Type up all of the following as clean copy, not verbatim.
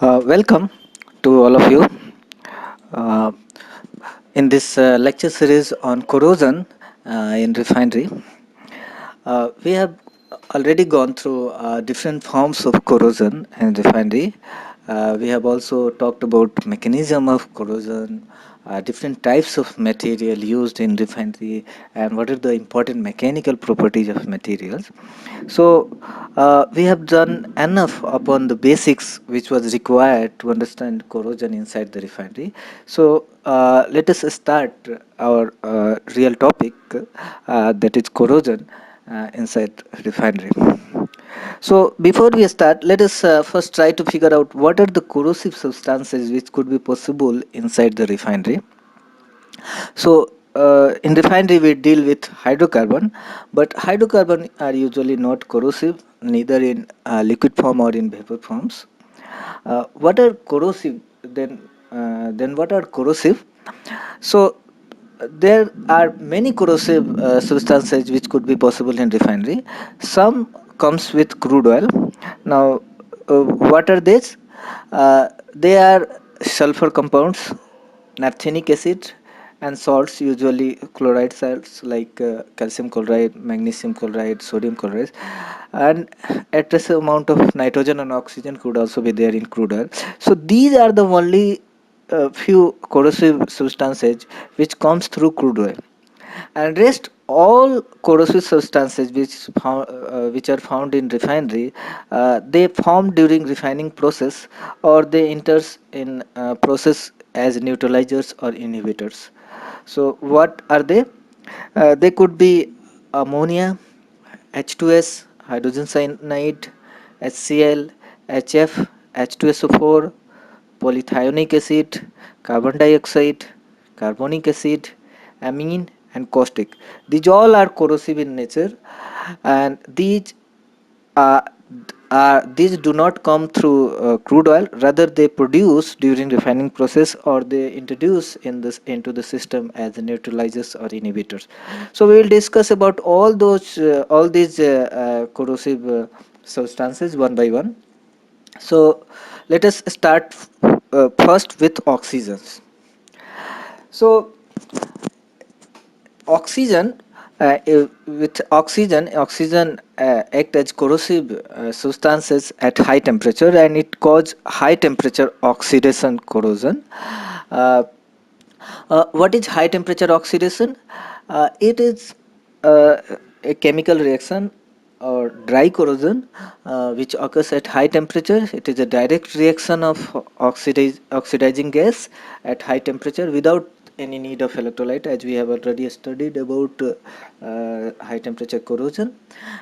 Welcome to all of you uh, in this lecture series on corrosion in refinery. We have already gone through different forms of corrosion in refinery. We have also talked about mechanism of corrosion, different types of material used in refinery, and what are the important mechanical properties of materials. So we have done enough upon the basics which was required to understand corrosion inside the refinery. So let us start our real topic, that is corrosion inside refinery. So before we start, let us first try to figure out what are the corrosive substances which could be possible inside the refinery. So in refinery we deal with hydrocarbon, but hydrocarbon are usually not corrosive, neither in liquid form or in vapor forms. What are corrosive then? Then what are corrosive? So there are many corrosive substances which could be possible in refinery. Some comes with crude oil. Now, what are these? They are sulfur compounds, naphthenic acid, and salts, usually chloride salts like calcium chloride, magnesium chloride, sodium chloride, and a trace amount of nitrogen and oxygen could also be there in crude oil. So these are the only few corrosive substances which comes through crude oil, and rest all corrosive substances which are found in refinery, they form during refining process, or they enters in process as neutralizers or inhibitors. So what are they? They could be ammonia, H2S, hydrogen cyanide, HCl, HF, H2SO4, polythionic acid, carbon dioxide, carbonic acid, amine, and caustic. These all are corrosive in nature, and uh, these do not come through crude oil. Rather, they produce during refining process, or they introduce into the system as neutralizers or inhibitors. So we will discuss about all these corrosive substances one by one. So let us start first with oxygens. So oxygen, oxygen act as corrosive substances at high temperature, and it cause high temperature oxidation corrosion. uh, what is high temperature oxidation? It is uh, a chemical reaction or dry corrosion which occurs at high temperature. It is a direct reaction of oxidizing gas at high temperature without any need of electrolyte, as we have already studied about high temperature corrosion.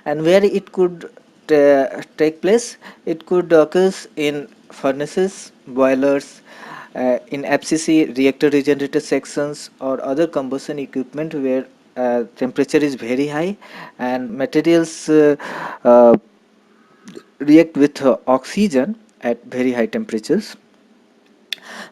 And where it could take place, it could occur in furnaces, boilers, in FCC reactor regenerator sections, or other combustion equipment where temperature is very high and materials uh, react with oxygen at very high temperatures.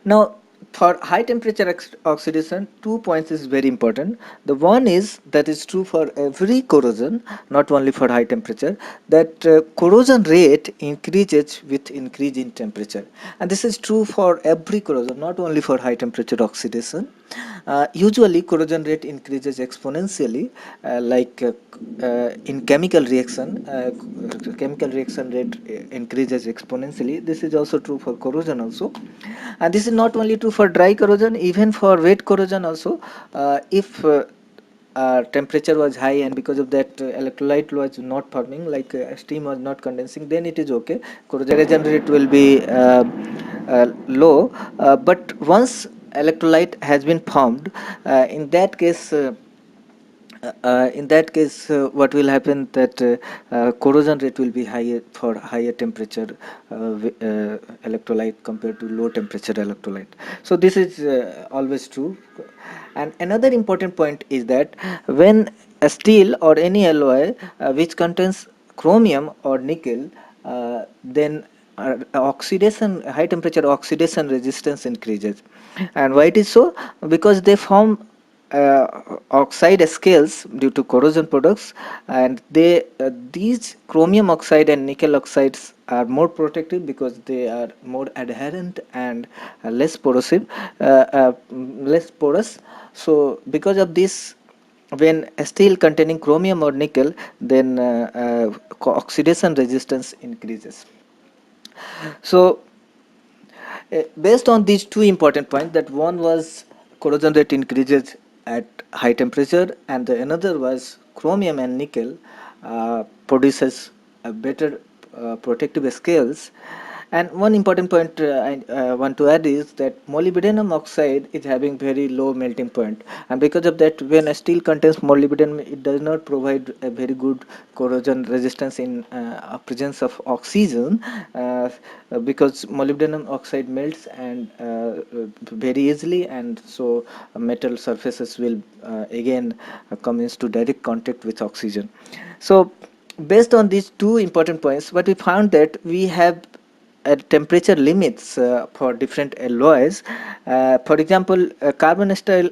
Now, for high temperature oxidation, 2 points is very important. The one is that is true for every corrosion, not only for high temperature, that corrosion rate increases with increase in temperature, and this is true for every corrosion, not only for high temperature oxidation. Usually, corrosion rate increases exponentially, in chemical reaction rate increases exponentially. This is also true for corrosion also, and this is not only true for dry corrosion, even for wet corrosion also. If temperature was high, and because of that electrolyte was not forming, like steam was not condensing, then it is okay. Corrosion rate will be low, but once electrolyte has been formed, in that case, what will happen, that corrosion rate will be higher for higher temperature electrolyte compared to low temperature electrolyte. So this is always true. And another important point is that when a steel or any alloy which contains chromium or nickel, then oxidation, high temperature oxidation resistance increases. And why it is so? Because they form oxide scales due to corrosion products, and these chromium oxide and nickel oxides are more protective because they are more adherent and less less porous. So because of this, when a steel containing chromium or nickel, then oxidation resistance increases. So based on these two important points, that one was corrosion rate increases at high temperature, and the another was chromium and nickel produces a better protective scales. And one important point I want to add is that molybdenum oxide is having very low melting point, and because of that, when a steel contains molybdenum, it does not provide a very good corrosion resistance in presence of oxygen, because molybdenum oxide melts and very easily, and so metal surfaces will again come into direct contact with oxygen. So based on these two important points, what we found that we have temperature limits for different alloys. For example, carbon steel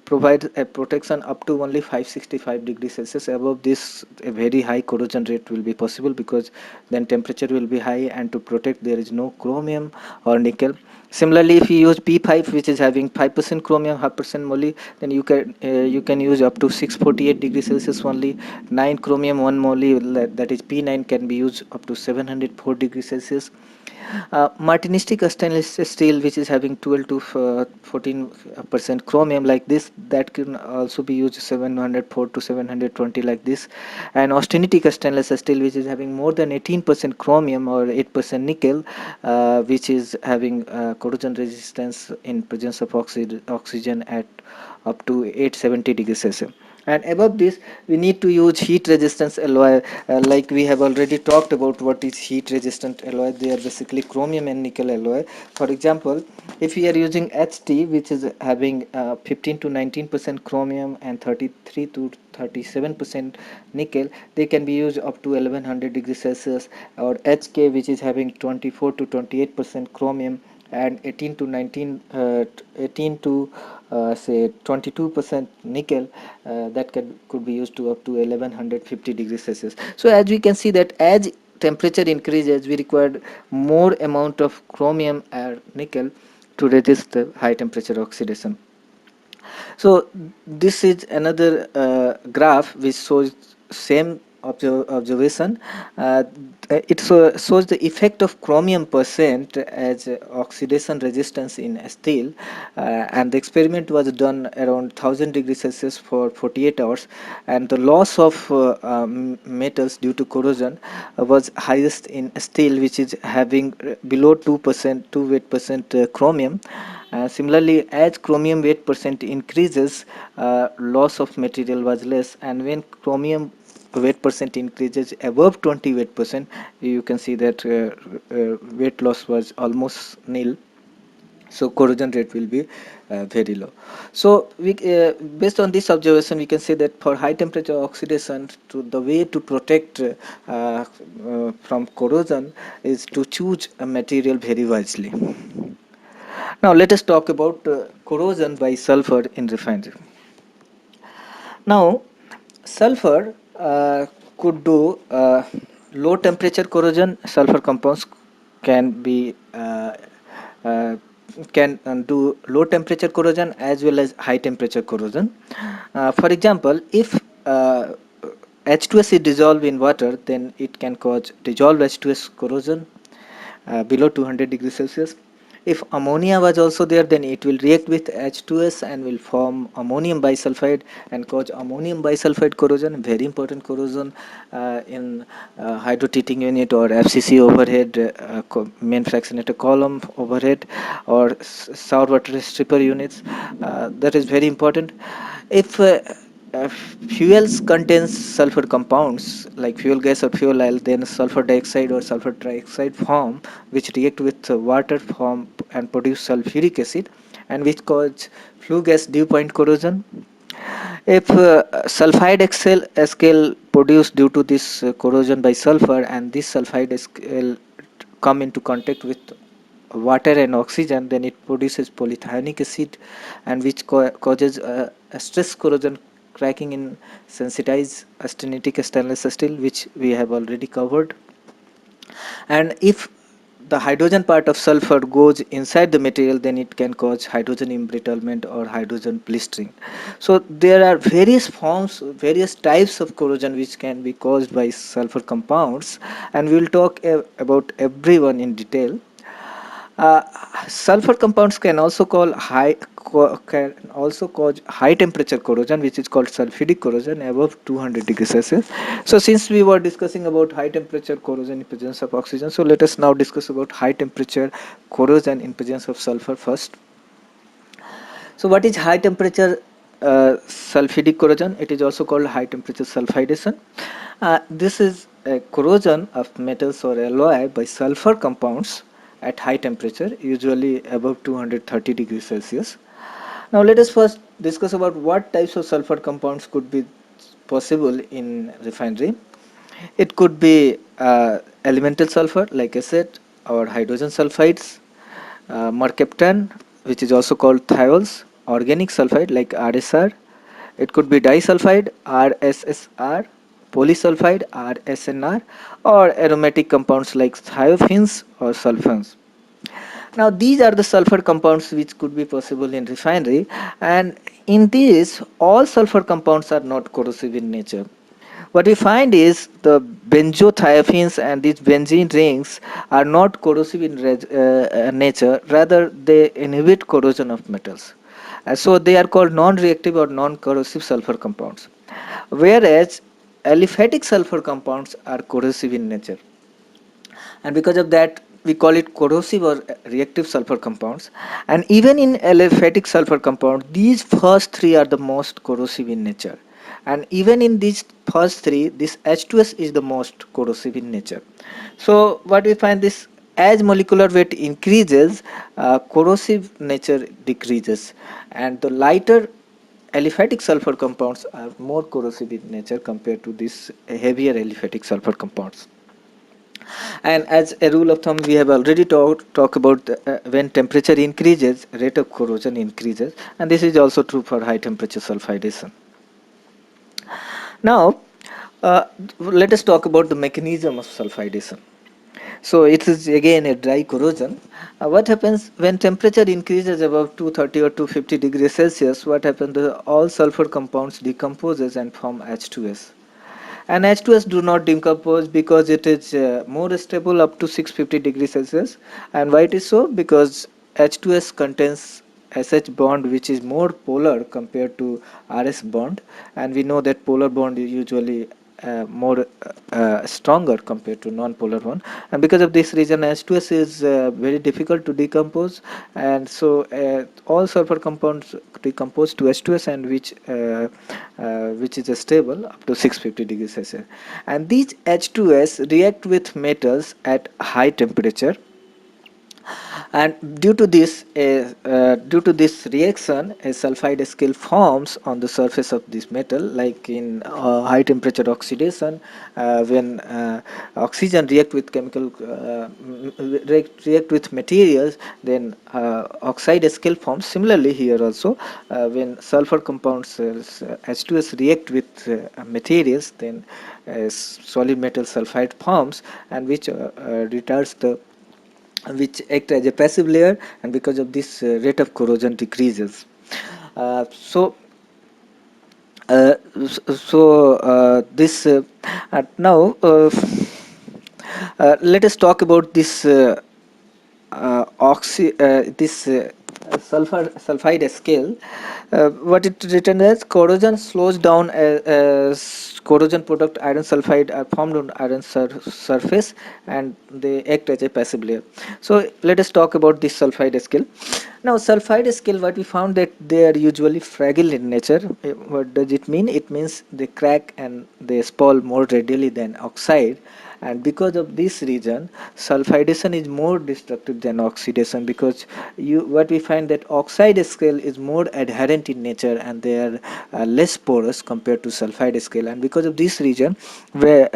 provides a protection up to only 565 degrees Celsius. Above this, a very high corrosion rate will be possible, because then temperature will be high, and to protect there is no chromium or nickel. Similarly, if you use P5, which is having 5% chromium, 0.5% moly, then you can use up to 648 degrees Celsius only. 9 chromium, 1 moly, that is P9, can be used up to 704 degrees Celsius. Martinistic stainless steel, which is having 12 to 14% chromium like this, that can also be used 704 to 720 like this. And austenitic stainless steel, which is having more than 18% chromium or 8% nickel, which is having corrosion resistance in presence of oxygen at up to 870 degrees Celsius. And above this, we need to use heat resistance alloy, like we have already talked about what is heat resistant alloy. They are basically chromium and nickel alloy. For example, if we are using HT, which is having 15 to 19% chromium and 33 to 37% nickel, they can be used up to 1100 degrees Celsius. Or HK, which is having 24 to 28% chromium and 18 to say 22% nickel, that could be used to up to 1150 degrees Celsius. So as we can see that as temperature increases, we require more amount of chromium and nickel to resist the high temperature oxidation. So this is another graph which shows same observation. Uh, it shows the effect of chromium percent as oxidation resistance in steel, and the experiment was done around 1000 degrees Celsius for 48 hours, and the loss of metals due to corrosion was highest in steel, which is having below 2%, 2 weight percent chromium. Similarly, as chromium weight percent increases, loss of material was less, and when chromium weight percent increases above 20 weight percent, you can see that weight loss was almost nil. So corrosion rate will be very low. So based on this observation, we can say that for high temperature oxidation, the way to protect from corrosion is to choose a material very wisely. Now let us talk about corrosion by sulfur in refinery. Now, sulfur could do low temperature corrosion. Sulfur compounds can be can do low temperature corrosion as well as high temperature corrosion. For example, if H2S is dissolved in water, then it can cause dissolved H2S corrosion below 200 degrees Celsius. If ammonia was also there, then it will react with H2S and will form ammonium bisulfide and cause ammonium bisulfide corrosion, very important corrosion in hydrotreating unit or FCC overhead, main fractionator column overhead, or sour water stripper units. That is very important. If fuels contains sulfur compounds like fuel gas or fuel oil, then sulfur dioxide or sulfur trioxide form, which react with water form and produce sulfuric acid, and which cause flue gas dew point corrosion. If sulfide scale produced due to this corrosion by sulfur, and this sulfide scale come into contact with water and oxygen, then it produces polythionic acid, and which causes a stress corrosion cracking in sensitized austenitic stainless steel, which we have already covered. And if the hydrogen part of sulfur goes inside the material, then it can cause hydrogen embrittlement or hydrogen blistering. So there are various forms, various types of corrosion which can be caused by sulfur compounds, and we will talk about everyone in detail. uh, Sulfur compounds can also cause high temperature corrosion, which is called sulfidic corrosion above 200 degrees Celsius. So since we were discussing about high temperature corrosion in presence of oxygen, so let us now discuss about high temperature corrosion in presence of sulfur first. So what is high temperature sulfidic corrosion? It is also called high temperature sulfidation. This is a corrosion of metals or alloy by sulfur compounds at high temperature, usually above 230 degrees Celsius. Now let us first discuss about what types of sulfur compounds could be possible in refinery. It could be elemental sulfur like acid or hydrogen sulfides, mercaptan, which is also called thiols, organic sulfide like RSR. It could be disulfide, RSSR, polysulfide, RSNR, or aromatic compounds like thiophene or sulfans. Now these are the sulfur compounds which could be possible in refinery, and in these all sulfur compounds are not corrosive in nature. What we find is the benzothiophene and these benzene rings are not corrosive in nature, rather they inhibit corrosion of metals. So they are called non-reactive or non-corrosive sulfur compounds. Whereas aliphatic sulfur compounds are corrosive in nature, and because of that we call it corrosive or reactive sulfur compounds. And even in aliphatic sulfur compound, these first three are the most corrosive in nature, and even in these first three, this H2S is the most corrosive in nature. So what we find is, as molecular weight increases, corrosive nature decreases, and the lighter aliphatic sulfur compounds are more corrosive in nature compared to these heavier aliphatic sulfur compounds. And as a rule of thumb, we have already talk about when temperature increases, rate of corrosion increases, and this is also true for high temperature sulfidation. Now, let us talk about the mechanism of sulfidation. So it is again a dry corrosion. What happens when temperature increases above 230 or 250 degrees Celsius? What happens? All sulfur compounds decomposes and form H2S. And H2S do not decompose because it is more stable up to 650 degrees Celsius. And why it is so? Because H2S contains SH bond which is more polar compared to RS bond, and we know that polar bond is usually more stronger compared to non-polar one, and because of this reason H2S is very difficult to decompose, and so all sulfur compounds decompose to H2S, and which is stable up to 650 degrees Celsius. And these H2S react with metals at high temperature, and due to this reaction, a sulfide scale forms on the surface of this metal, like in high temperature oxidation, when oxygen react with react with materials, then oxide scale forms. Similarly here also, when sulfur compounds H2S react with materials, then solid metal sulfide forms, and which retards the which act as a passive layer, and because of this rate of corrosion decreases. Uh, so this now let us talk about this sulfide scale. What it written as: corrosion slows down as corrosion product iron sulfide are formed on iron surface, and they act as a passive layer. So let us talk about this sulfide scale. Now sulfide scale, what we found that they are usually fragile in nature. What does it mean? It means they crack and they spoil more readily than oxide, and because of this reason sulfidation is more destructive than oxidation, because what we find that oxide scale is more adherent in nature and they are less porous compared to sulfide scale, and because of this reason when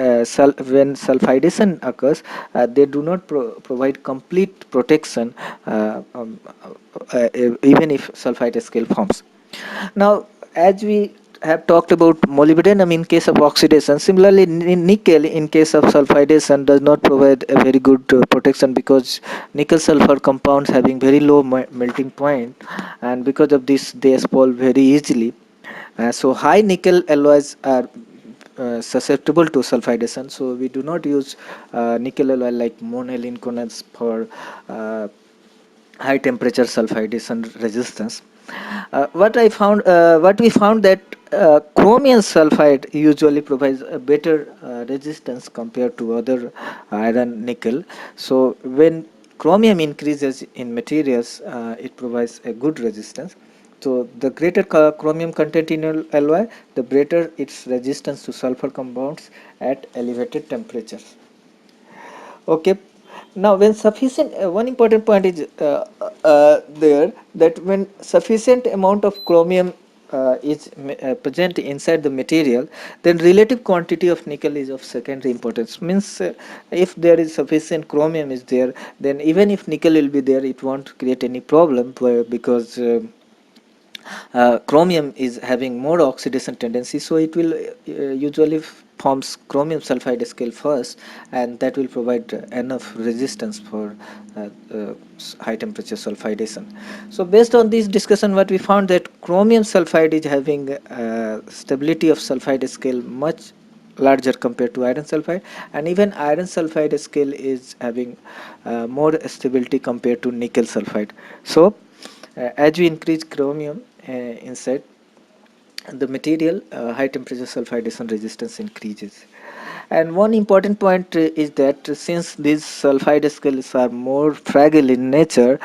sulfidation occurs they do not provide complete protection even if sulfide scale forms. Now, as we have talked about molybdenum in case of oxidation, similarly nickel in case of sulfidation does not provide a very good protection, because nickel sulfur compounds having very low melting point, and because of this they spoil very easily. So high nickel alloys are susceptible to sulfidation, so we do not use nickel alloy like monoclinicones for uh, high temperature sulfidation resistance. What we found that chromium sulfide usually provides a better resistance compared to other iron nickel. So when chromium increases in materials, it provides a good resistance. So the greater chromium content in alloy, the greater its resistance to sulfur compounds at elevated temperatures. Okay. Now, when sufficient, one important point is there, that when sufficient amount of chromium is present inside the material, then relative quantity of nickel is of secondary importance. Means if there is sufficient chromium is there, then even if nickel will be there, it won't create any problem, because chromium is having more oxidation tendency, so it will usually forms chromium sulfide scale first, and that will provide enough resistance for high temperature sulfidation. So based on this discussion, what we found that chromium sulfide is having stability of sulfide scale much larger compared to iron sulfide, and even iron sulfide scale is having more stability compared to nickel sulfide. So as we increase chromium inside the material, high temperature sulfidation resistance increases. And one important point is that since these sulfide scales are more fragile in nature,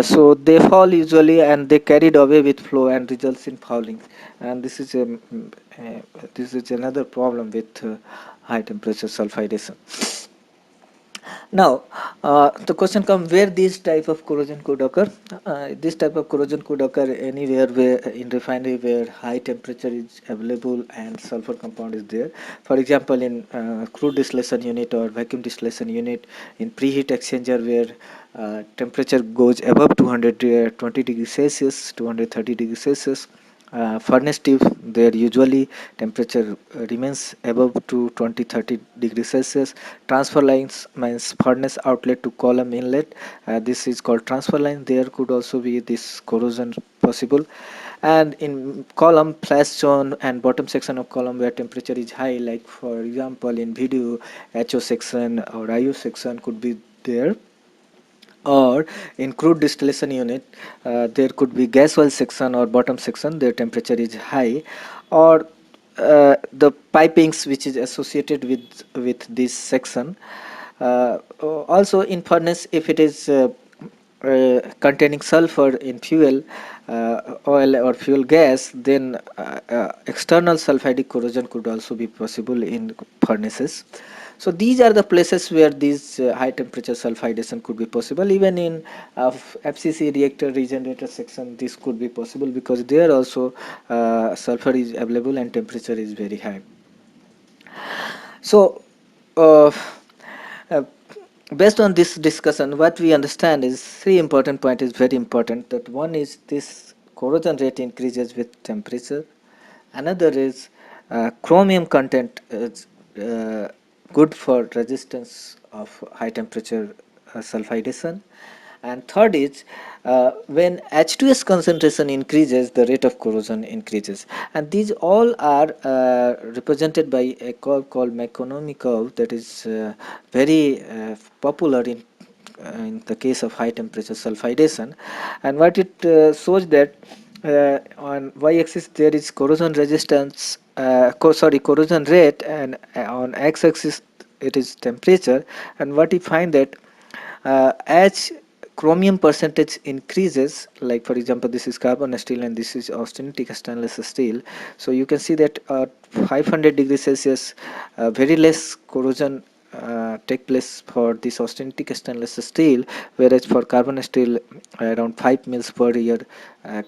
so they fall usually and they carried away with flow and results in fouling. And this is another problem with high temperature sulfidation. Now, the question comes where this type of corrosion could occur. This type of corrosion could occur anywhere where in refinery where high temperature is available and sulfur compound is there. For example, in crude distillation unit or vacuum distillation unit, in preheat exchanger where temperature goes above 220 degrees Celsius, 230 degrees Celsius. Furnace tube, there usually temperature remains above to 20-30 degrees Celsius. Transfer lines means furnace outlet to column inlet. This is called transfer line. There could also be this corrosion possible. And in column, flash zone and bottom section of column where temperature is high, like for example in video, HO section or IO section could be there. Or in crude distillation unit, there could be gas oil section or bottom section, their temperature is high, or the pipings which is associated with this section. Also in furnace, if it is containing sulfur in fuel, oil or fuel gas, then external sulfidic corrosion could also be possible in furnaces. So these are the places where this high temperature sulfidation could be possible. Even in FCC reactor regenerator section, this could be possible because there also sulfur is available and temperature is very high. So uh, uh, based on this discussion, what we understand is three important points is very important. That one is this corrosion rate increases with temperature. Another is chromium content is good for resistance of high temperature sulfidation. And third is when H2S concentration increases, the rate of corrosion increases. And these all are represented by a curve called McConomy curve that is very popular in the case of high temperature sulfidation. And what it shows that on y-axis there is corrosion resistance, corrosion rate, and on x-axis it is temperature. And what we find that as chromium percentage increases, like for example this is carbon steel and this is austenitic stainless steel, so you can see that 500 degrees Celsius very less corrosion take place for this austenitic stainless steel, whereas for carbon steel around 5 mils per year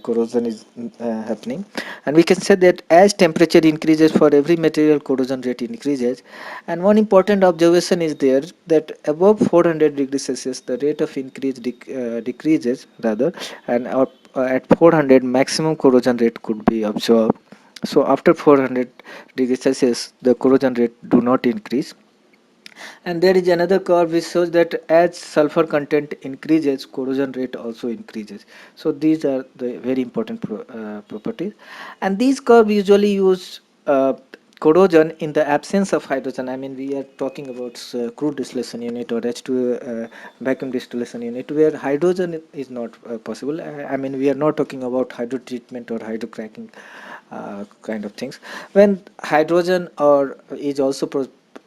corrosion is happening. And we can say that as temperature increases for every material, corrosion rate increases. And one important observation is there that above 400 degrees Celsius the rate of increase decreases rather, and at 400 maximum corrosion rate could be observed. So after 400 degrees Celsius the corrosion rate do not increase. And there is another curve which shows that as sulfur content increases, corrosion rate also increases. So these are the very important properties. And these curves usually use corrosion in the absence of hydrogen. I mean, we are talking about crude distillation unit or H2 vacuum distillation unit where hydrogen is not possible. I mean, we are not talking about hydro treatment or hydrocracking kind of things. When hydrogen or is also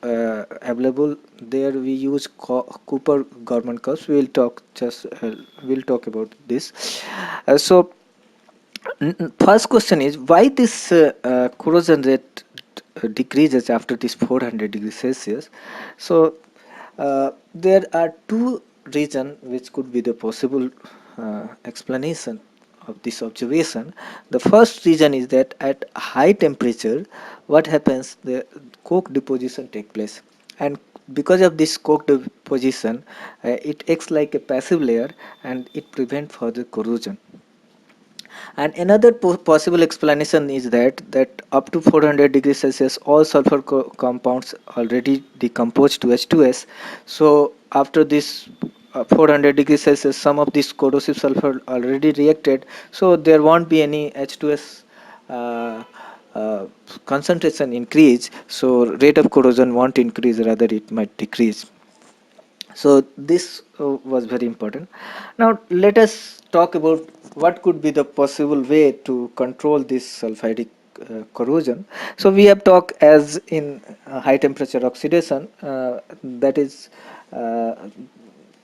available, there we use Couper-Gorman curves. We'll talk about this. So first question is why this corrosion rate decreases after this 400 degrees Celsius. So there are two reasons which could be the possible explanation of this observation. The first reason is that at high temperature, what happens, the coke deposition take place, and because of this coke deposition, it acts like a passive layer and it prevents further corrosion. And another possible explanation is that up to 400 degrees Celsius, all sulfur compounds already decompose to H2S. So after this 400 degrees Celsius, some of this corrosive sulfur already reacted. So there won't be any H2S uh, uh, concentration increase. So rate of corrosion won't increase, rather it might decrease. So this was very important. Now let us talk about what could be the possible way to control this sulfidic corrosion. So we have talked as in high temperature oxidation, that is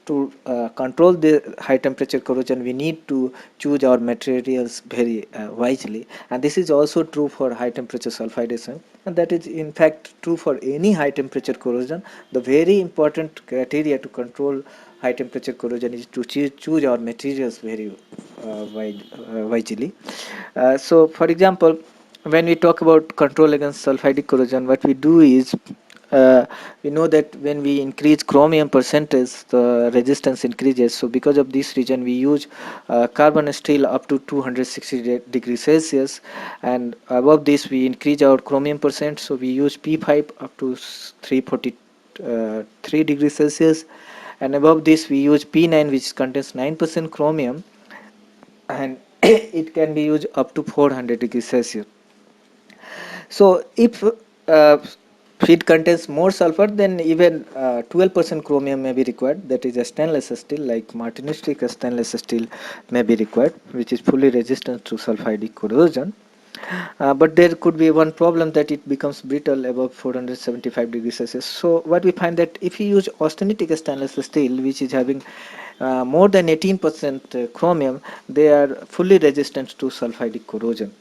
to control the high temperature corrosion we need to choose our materials very wisely, and this is also true for high temperature sulfidation, and that is in fact true for any high temperature corrosion. The very important criteria to control high temperature corrosion is to choose our materials very wisely. So for example, when we talk about control against sulfidic corrosion, what we do is we know that when we increase chromium percentage, the resistance increases. So because of this reason, we use carbon steel up to 260 degrees Celsius, and above this we increase our chromium percent. So we use P5 up to 343 degrees Celsius, and above this we use P9, which contains 9% chromium, and it can be used up to 400 degrees Celsius. So if feed contains more sulfur, then even 12% chromium may be required. That is a stainless steel like martinistic stainless steel may be required, which is fully resistant to sulfidic corrosion. But there could be one problem, that it becomes brittle above 475 degrees Celsius. So what we find that if you use austenitic stainless steel, which is having more than 18% chromium, they are fully resistant to sulfidic corrosion.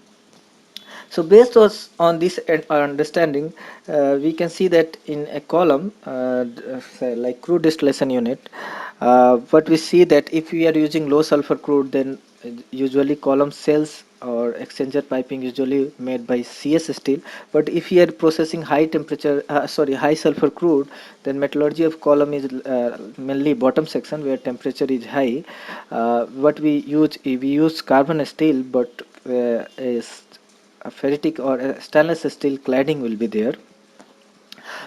So based on this understanding, we can see that in a column, say like crude distillation unit, what we see that if we are using low sulfur crude, then usually column cells or exchanger piping usually made by CS steel. But if we are processing high sulfur crude, then metallurgy of column is mainly bottom section where temperature is high. What we use carbon steel, but is a ferritic or a stainless steel cladding will be there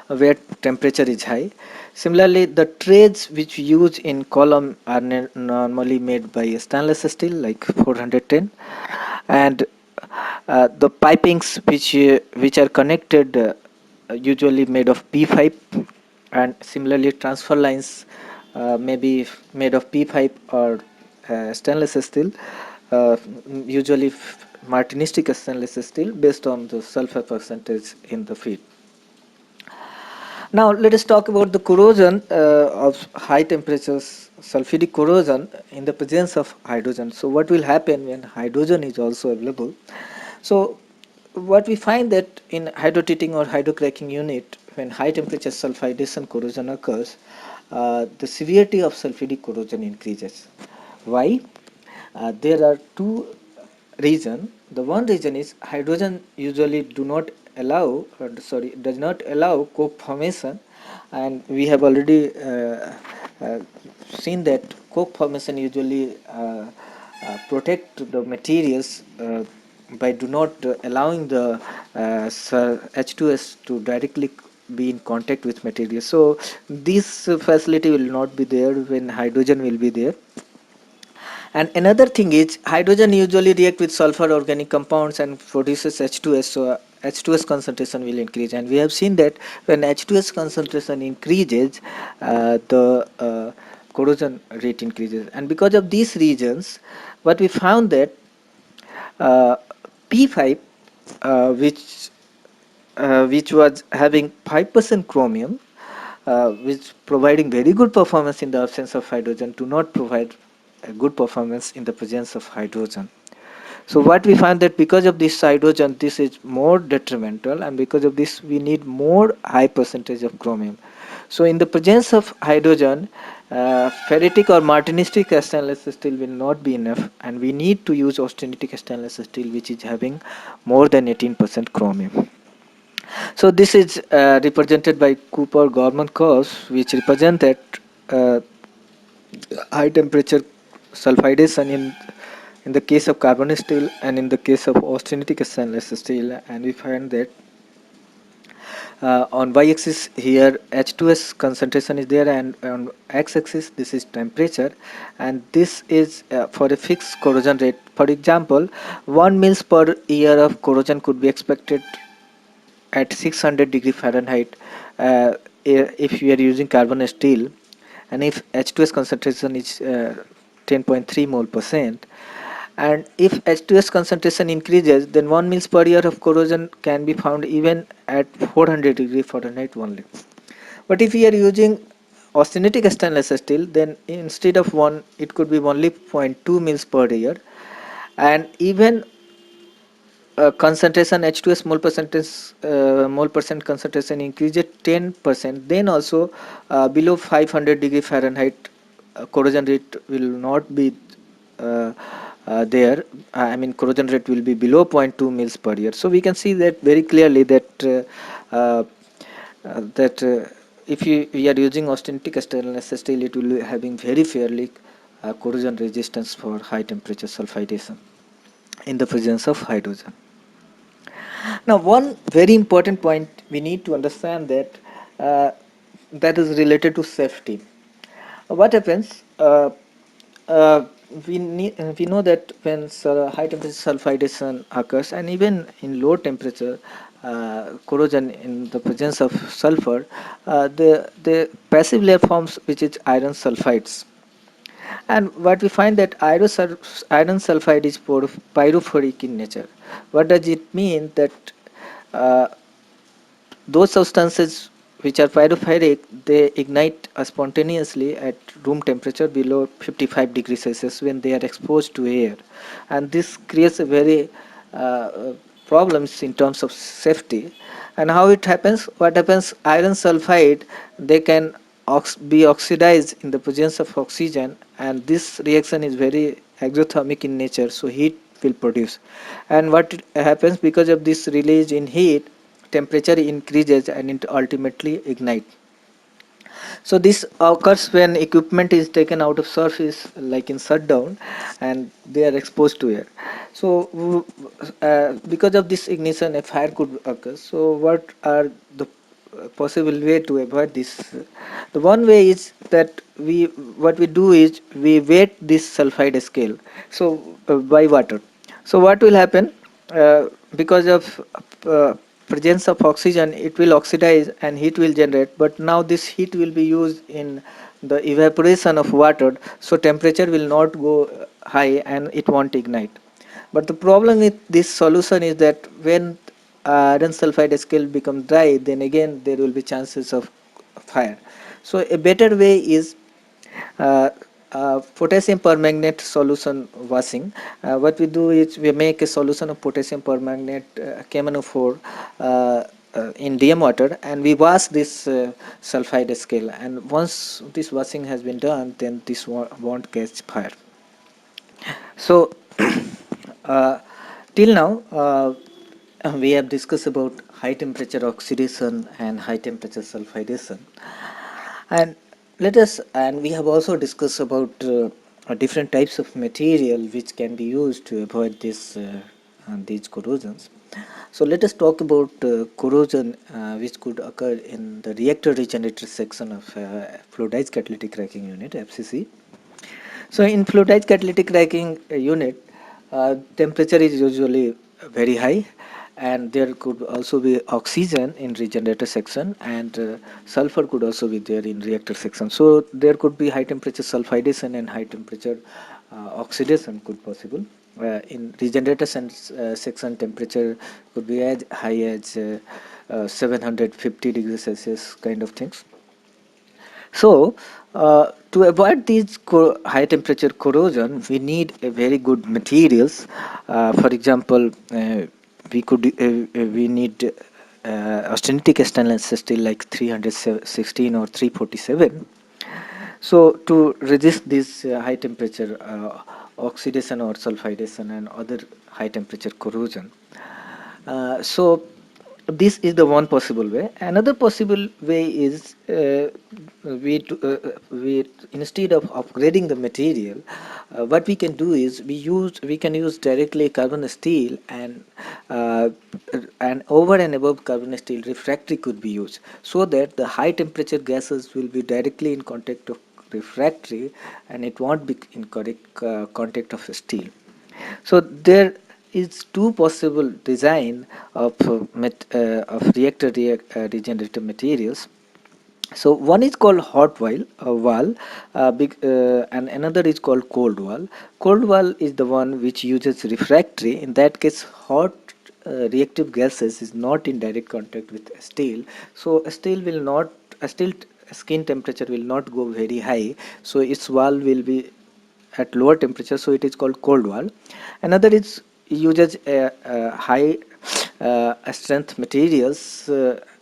where temperature is high. Similarly, the trays which we use in column are normally made by stainless steel like 410, and the pipings which are connected usually made of P5, and similarly transfer lines may be made of P5 or stainless steel, usually martinistic stainless steel based on the sulfur percentage in the feed. Now let us talk about the corrosion of high temperatures sulfidic corrosion in the presence of hydrogen. So what will happen when hydrogen is also available? So what we find that in hydrotreating or hydrocracking unit, when high temperature sulfidation corrosion occurs, the severity of sulfidic corrosion increases. Why? There are two reasons. The one reason is hydrogen usually does not allow coke formation, and we have already uh, seen that coke formation usually protect the materials by do not allowing the H2S to directly be in contact with material. So this facility will not be there when hydrogen will be there. And another thing is hydrogen usually react with sulfur organic compounds and produces H2S. So H2S concentration will increase, and we have seen that when H2S concentration increases, the corrosion rate increases. And because of these reasons, what we found that uh, P5, which was having 5% chromium, which providing very good performance in the absence of hydrogen, do not provide a good performance in the presence of hydrogen. So what we find that because of this hydrogen, this is more detrimental, and because of this we need more high percentage of chromium. So in the presence of hydrogen, ferritic or martinistic stainless steel will not be enough, and we need to use austenitic stainless steel, which is having more than 18% chromium. So this is represented by Couper-Gorman curves, which represent that uh, high temperature sulfidation in the case of carbon steel and in the case of austenitic stainless steel. And we find that on y-axis here H2S concentration is there, and on x-axis this is temperature, and this is for a fixed corrosion rate. For example, 1 mils per year of corrosion could be expected at 600 degree Fahrenheit if we are using carbon steel, and if H2S concentration is 10.3 mole percent, and if H2S concentration increases, then 1 mils per year of corrosion can be found even at 400 degree Fahrenheit only. But if we are using austenitic stainless steel, then instead of 1, it could be only 0.2 mils per year, and even concentration H2S mole percent concentration increases 10%, then also below 500 degree Fahrenheit corrosion rate will not be uh, there. I mean, corrosion rate will be below 0.2 mils per year. So we can see that very clearly that if we are using austenitic stainless steel, it will be having very fairly corrosion resistance for high temperature sulfidation in the presence of hydrogen. Now, one very important point we need to understand that that is related to safety. What happens? We know that when high temperature sulfidation occurs, and even in low temperature corrosion in the presence of sulfur, the passive layer forms, which is iron sulfides. And what we find that iron sulfide is pyrophoric in nature. What does it mean? That uh, those substances which are pyrophoric, they ignite spontaneously at room temperature below 55 degrees Celsius when they are exposed to air, and this creates a very problems in terms of safety. And how it happens? What happens? Iron sulfide, they can be oxidized in the presence of oxygen, and this reaction is very exothermic in nature, so heat will produce. And what happens? Because of this release in heat, temperature increases and it ultimately ignites. So this occurs when equipment is taken out of service, like in shutdown, and they are exposed to air. So because of this ignition, a fire could occur. So what are the possible way to avoid this? The one way is that what we do is we weight this sulfide scale. So by water. So what will happen? Because of presence of oxygen, it will oxidize and heat will generate, but now this heat will be used in the evaporation of water, so temperature will not go high and it won't ignite. But the problem with this solution is that when iron sulfide scale become dry, then again there will be chances of fire. So a better way is potassium permanganate solution washing. What we do is we make a solution of potassium permanganate KMnO4 in DM water, and we wash this sulfide scale, and once this washing has been done, then this won't catch fire. So uh, till now we have discussed about high temperature oxidation and high temperature sulfidation, and we have also discussed about different types of material which can be used to avoid these corrosions. So let us talk about corrosion which could occur in the reactor regenerator section of fluidized catalytic cracking unit, FCC. So in fluidized catalytic cracking unit, temperature is usually very high, and there could also be oxygen in regenerator section, and sulfur could also be there in reactor section. So there could be high temperature sulfidation and high temperature oxidation could possible. In regenerator section, temperature could be as high as 750 degrees Celsius kind of things. So, to avoid these high temperature corrosion, we need a very good materials. For example, we need austenitic stainless steel like 316 or 347. So, to resist this high temperature oxidation or sulfidation and other high temperature corrosion. So this is the one possible way. Another possible way is we instead of upgrading the material, what we can do is we can use directly carbon steel, uh, and over and above carbon steel refractory could be used, so that the high temperature gases will be directly in contact of refractory, and it won't be in contact of steel. So there is two possible design of regenerative materials. So one is called hot wall, and another is called cold wall. Cold wall is the one which uses refractory. In that case, hot reactive gases is not in direct contact with steel, so steel will not steel skin temperature will not go very high, so its wall will be at lower temperature, so it is called cold wall. Another is uses high strength materials,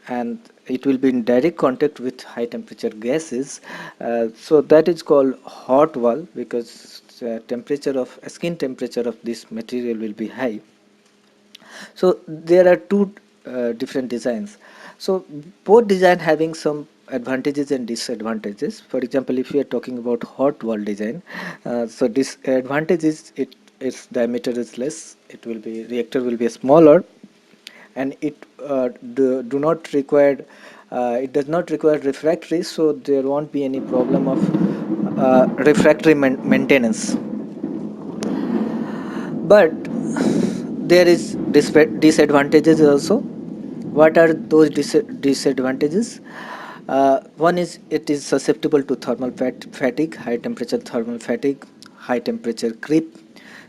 and it will be in direct contact with high temperature gases, so that is called hot wall, because temperature of skin temperature of this material will be high. So there are two different designs. So both design having some advantages and disadvantages. For example, if we are talking about hot wall design, so disadvantage is its diameter is less. It will be reactor will be smaller, and do not require it does not require refractory, so there won't be any problem of refractory maintenance. But there is disadvantages also. What are those disadvantages? One is it is susceptible to thermal fatigue, high temperature thermal fatigue, high temperature creep,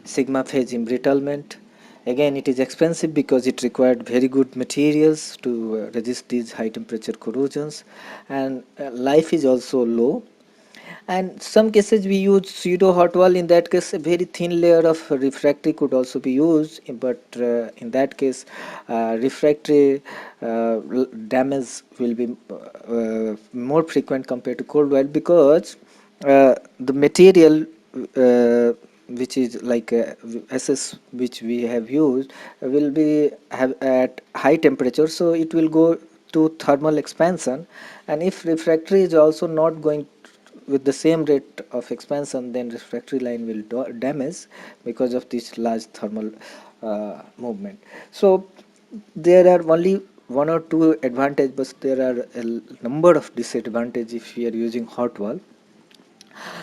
sigma phase embrittlement. Again, it is expensive because it required very good materials to resist these high temperature corrosions, and life is also low. And some cases we use pseudo hot wall. In that case, a very thin layer of refractory could also be used, but in that case, refractory damage will be more frequent compared to cold wall, because the material which is like SS which we have used will be have at high temperature, so it will go to thermal expansion, and if refractory is also not going with the same rate of expansion, then refractory line will damage because of this large thermal movement. So there are only one or two advantages, but there are a number of disadvantages if we are using hot wall.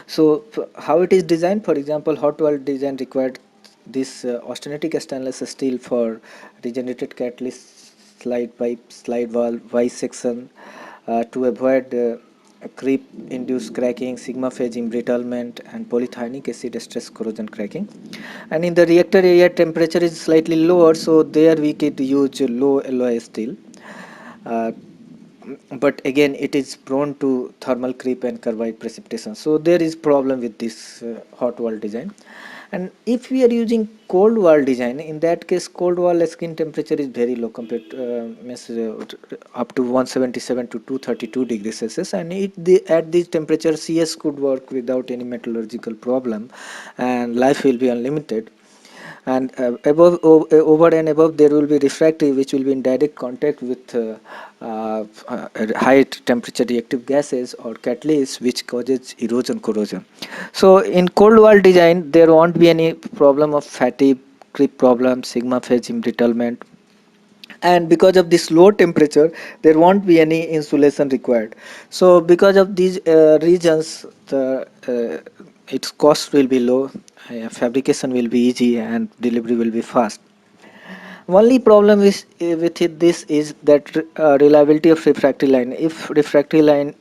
So how it is designed? For example, hot wall design required this austenitic stainless steel for regenerated catalyst slide pipe, slide valve, Y section, to avoid creep induced cracking, sigma phase embrittlement, and polythionic acid stress corrosion cracking. And in the reactor area, temperature is slightly lower, so there we could use low alloy steel. Uh, but again, it is prone to thermal creep and carbide precipitation, so there is problem with this hot wall design. And if we are using cold wall design, in that case cold wall skin temperature is very low compared to up to 177 to 232 degrees Celsius, and at this temperature CS could work without any metallurgical problem and life will be unlimited. And over and above there will be refractory, which will be in direct contact with high temperature reactive gases or catalysts, which causes erosion corrosion. So in cold wall design there won't be any problem of fatigue, creep problem, sigma phase embrittlement, and because of this low temperature there won't be any insulation required. So because of these regions, the its cost will be low, fabrication will be easy, and delivery will be fast. Only problem is with this is that reliability of refractory line. If refractory line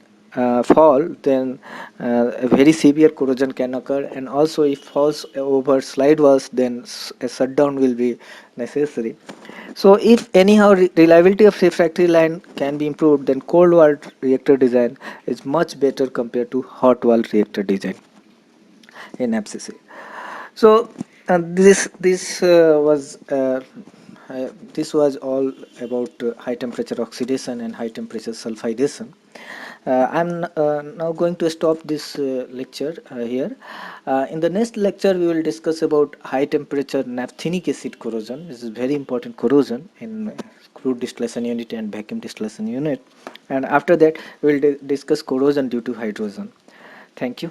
fall, then a very severe corrosion can occur, and also if falls over slide walls, then a shutdown will be necessary. So if anyhow reliability of refractory line can be improved, then cold wall reactor design is much better compared to hot wall reactor design in FCC. So this was all about high temperature oxidation and high temperature sulfidation. I'm now going to stop this lecture here. In the next lecture, we will discuss about high temperature naphthenic acid corrosion. This is very important corrosion in crude distillation unit and vacuum distillation unit. And after that, we will discuss corrosion due to hydrogen. Thank you.